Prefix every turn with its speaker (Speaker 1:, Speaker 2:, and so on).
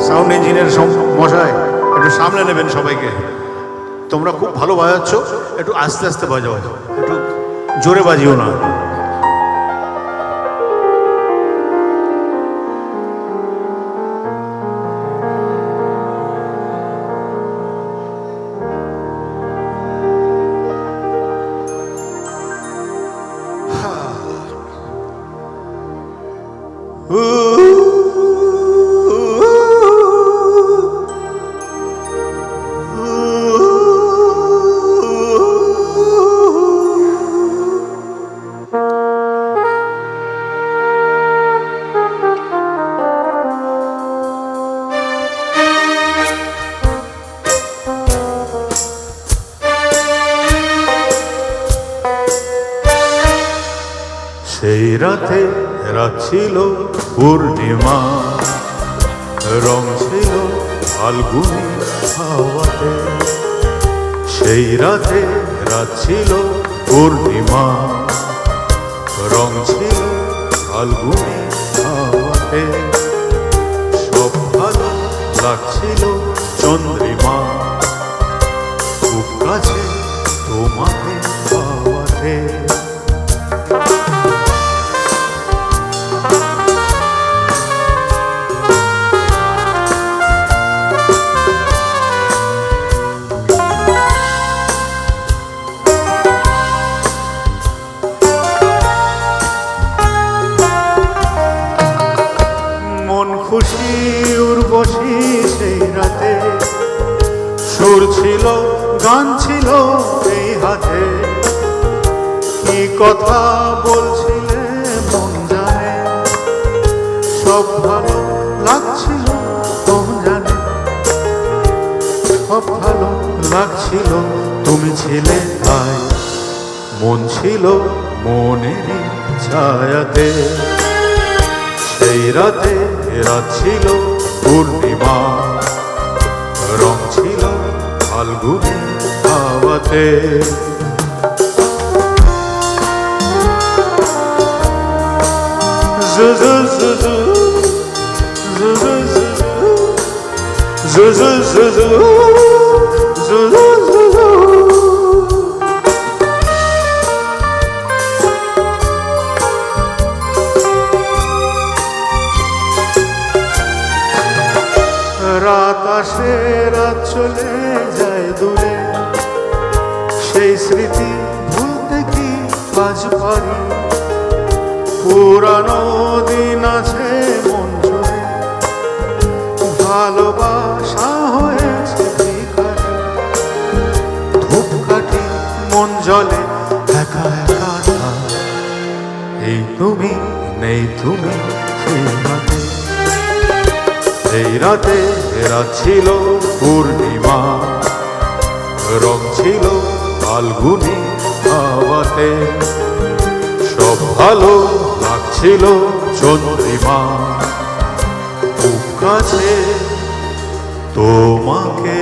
Speaker 1: Sound engineer মশাই একটু সামনে নেবেন সবাইকে। তোমরা খুব ভালো বাজাচ্ছ, একটু আস্তে আস্তে বাজাও, একটু জোরে বাজিও না। সেই রাতে রাত ছিল পূর্ণিমা, রং ছিল ফাল্গুনি হাওয়াতে। সেই রাতে রাত ছিল পূর্ণিমা, রং ছিল ফাল্গুনি হাওয়াতে। সব ভালো লাগছিল চন্দ্রিমা, খুব কাছে তোমাকে পাওয়াতে। খুশি উর্বশী সেই রাতে, সুর ছিল গান ছিল এই হাতে। কি কথা বলছিলে মন জানে, সব ভালো লাগছিল মন জানে। সব ভালো লাগছিল, তুমি ছিলে তাই, মন ছিল মনেরই ছায়াতে। সেই রাতে রাত ছিল পূর্ণিমা, রং ছিল ফাল্গুনি হাওয়াতে। রাত আসে রাত চলে যায় দূরে, সেই স্মৃতি ভুলতে কি আজ পারি। পুরানো দিন আছে মন জুড়ে, ভালোবাসা হয়েছে ভিখারি। ধূপকাঠি মন জলে একা একা না, এই তুমি নেই তুমি সেই রাতে। এই রাতে রাত ছিল পূর্ণিমা, রং ছিল ফাল্গুনি হাওয়াতে। সব ভালো লাগছিল চন্দ্রিমা, খুব কাছে তোমাকে